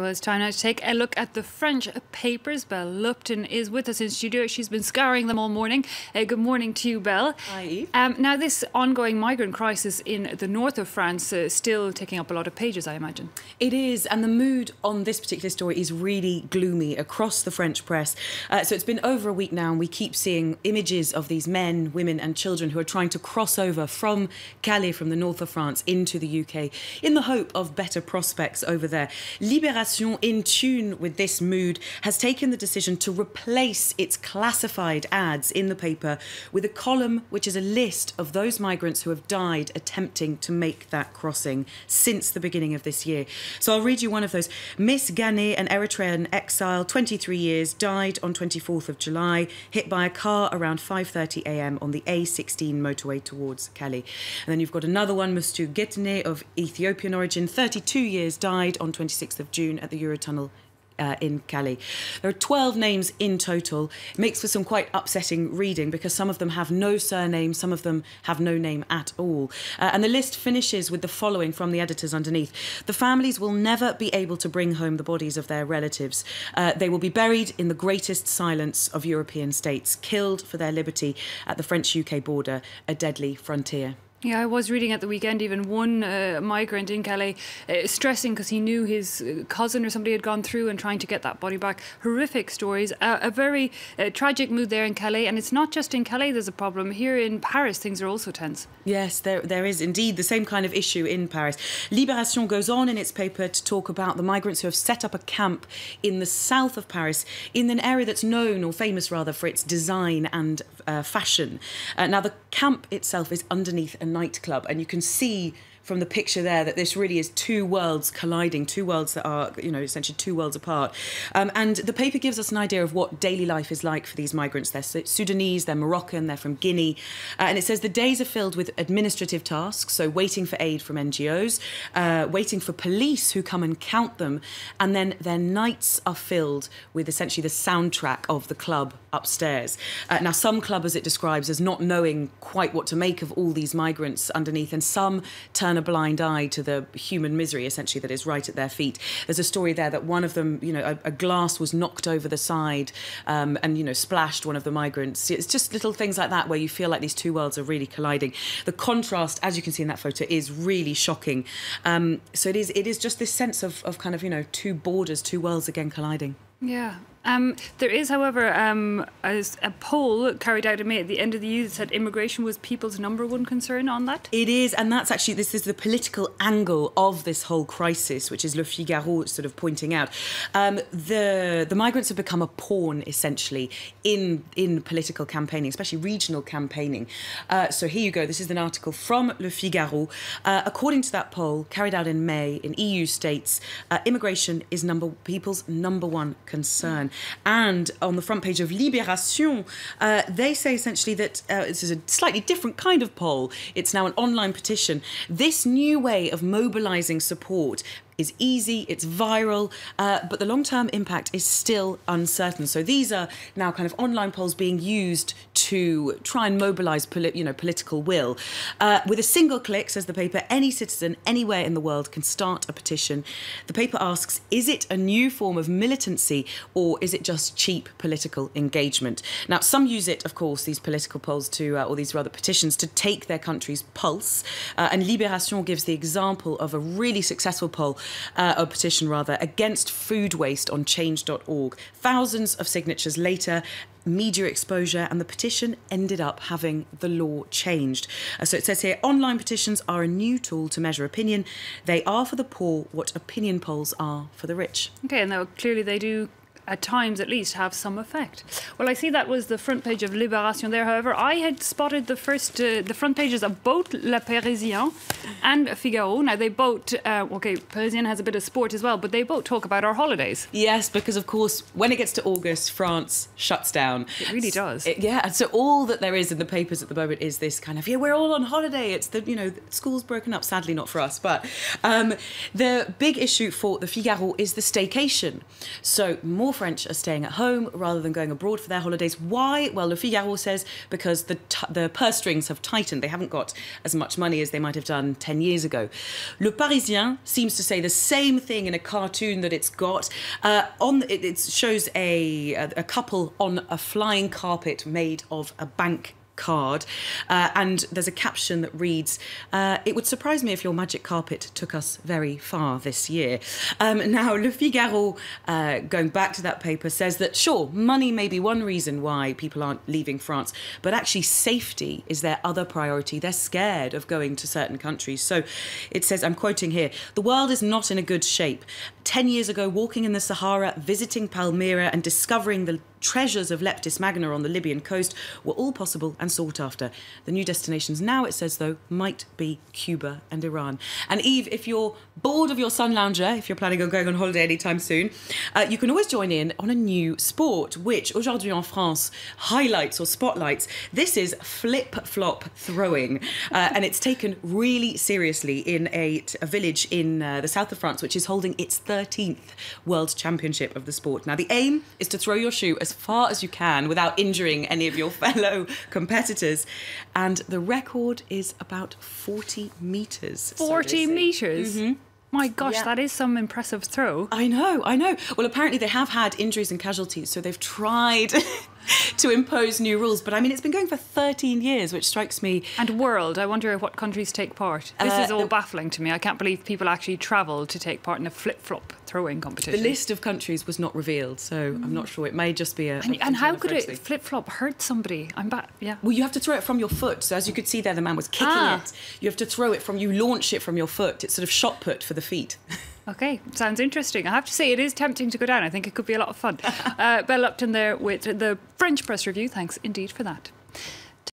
Well, it's time now to take a look at the French papers. Belle Lupton is with us in studio. She's been scouring them all morning. Good morning to you, Belle. Hi, Eve. Now, this ongoing migrant crisis in the north of France still taking up a lot of pages, I imagine. It is, and the mood on this particular story is really gloomy across the French press. So it's been over a week now, and we keep seeing images of these men, women and children who are trying to cross over from Calais, from the north of France, into the UK in the hope of better prospects over there. Libération, in tune with this mood, has taken the decision to replace its classified ads in the paper with a column which is a list of those migrants who have died attempting to make that crossing since the beginning of this year. So I'll read you one of those. Miss Ghane, an Eritrean exile, 23 years, died on 24th of July, hit by a car around 5:30 a.m. on the A16 motorway towards Calais. And then you've got another one, Mr. Getne, of Ethiopian origin, 32 years, died on 26th of June at the Eurotunnel in Calais. There are 12 names in total. It makes for some quite upsetting reading because some of them have no surname, some of them have no name at all. And the list finishes with the following from the editors underneath. The families will never be able to bring home the bodies of their relatives. They will be buried in the greatest silence of European states, killed for their liberty at the French-UK border, a deadly frontier. Yeah, I was reading at the weekend even one migrant in Calais stressing because he knew his cousin or somebody had gone through and trying to get that body back. Horrific stories. A very tragic mood there in Calais. And it's not just in Calais there's a problem. Here in Paris things are also tense. Yes, there is indeed the same kind of issue in Paris. Libération goes on in its paper to talk about the migrants who have set up a camp in the south of Paris in an area that's known, or famous rather, for its design and fashion. Now the camp itself is underneath a nightclub, and you can see from the picture there that this really is two worlds colliding, two worlds that are, you know, essentially two worlds apart. And the paper gives us an idea of what daily life is like for these migrants. They're Sudanese, they're Moroccan, they're from Guinea. And it says the days are filled with administrative tasks, so waiting for aid from NGOs, waiting for police who come and count them, and then their nights are filled with essentially the soundtrack of the club upstairs. Now, some clubbers it describes as not knowing quite what to make of all these migrants underneath, and some turn a blind eye to the human misery, essentially, that is right at their feet. There's a story there that one of them, you know, a glass was knocked over the side and, you know, splashed one of the migrants. It's just little things like that where you feel like these two worlds are really colliding. The contrast, as you can see in that photo, is really shocking. So it is just this sense of kind of, you know, two borders, two worlds again colliding. Yeah. There is, however, a poll carried out in May at the end of the year that said immigration was people's #1 concern on that. It is, and that's actually, this is the political angle of this whole crisis, which is Le Figaro sort of pointing out. The migrants have become a pawn, essentially, in political campaigning, especially regional campaigning. So here you go, this is an article from Le Figaro. According to that poll, carried out in May in EU states, immigration is people's #1 concern. And on the front page of Libération, they say essentially that this is a slightly different kind of poll. It's now an online petition. This new way of mobilising support is easy, it's viral, but the long-term impact is still uncertain. So these are now kind of online polls being used to try and mobilise political will. With a single click, says the paper, any citizen anywhere in the world can start a petition. The paper asks, is it a new form of militancy or is it just cheap political engagement? Now, some use it, of course, these political polls or these rather petitions, to take their country's pulse. And Libération gives the example of a really successful poll, a petition rather, against food waste on change.org. Thousands of signatures later, media exposure, and the petition ended up having the law changed. So it says here, online petitions are a new tool to measure opinion. They are for the poor what opinion polls are for the rich. Okay, and now clearly they do, at times at least, have some effect. Well, I see that was the front page of Libération there. However, I had spotted the front pages of both Le Parisien and Figaro. Now, they both, okay, Parisien has a bit of sport as well, but they both talk about our holidays. Yes, because, of course, when it gets to August, France shuts down. It really does. Yeah, and so all that there is in the papers at the moment is this kind of, yeah, we're all on holiday. It's the, you know, school's broken up, sadly not for us. But the big issue for the Figaro is the staycation. So more French are staying at home rather than going abroad for their holidays. Why? Well, Le Figaro says because the purse strings have tightened. They haven't got as much money as they might have done 10 years ago. Le Parisien seems to say the same thing in a cartoon that it's got. It shows a couple on a flying carpet made of a bank card, and there's a caption that reads, "It would surprise me if your magic carpet took us very far this year." Now, Le Figaro, going back to that paper, says that, sure, money may be one reason why people aren't leaving France, but actually safety is their other priority. They're scared of going to certain countries. So it says, I'm quoting here, "The world is not in a good shape. 10 years ago, walking in the Sahara, visiting Palmyra and discovering the treasures of Leptis Magna on the Libyan coast were all possible and sought after. The new destinations now, it says, though, might be Cuba and Iran." And Eve, if you're bored of your sun lounger, if you're planning on going on holiday anytime soon, you can always join in on a new sport, which Aujourd'hui en France highlights or spotlights. This is flip-flop throwing, and it's taken really seriously in a village in the south of France, which is holding its 13th World Championship of the sport. Now, the aim is to throw your shoe as far as you can without injuring any of your fellow competitors. And the record is about 40 metres. 40 metres? Mm-hmm. My gosh, that is some impressive throw. I know. Well, apparently they have had injuries and casualties, so they've tried to impose new rules. But I mean, it's been going for 13 years, which strikes me. And world, I wonder what countries take part. This is all baffling to me. I can't believe people actually travel to take part in a flip-flop throwing competition. The list of countries was not revealed, so I'm not sure. It may just be a... And how could it flip-flop hurt somebody? Yeah. Well, you have to throw it from your foot. So as you could see there, the man was kicking it. You have to throw it you launch it from your foot. It's sort of shot put for the feet. Okay, sounds interesting. I have to say, it is tempting to go down. I think it could be a lot of fun. Belle Upton there with the French Press Review. Thanks indeed for that.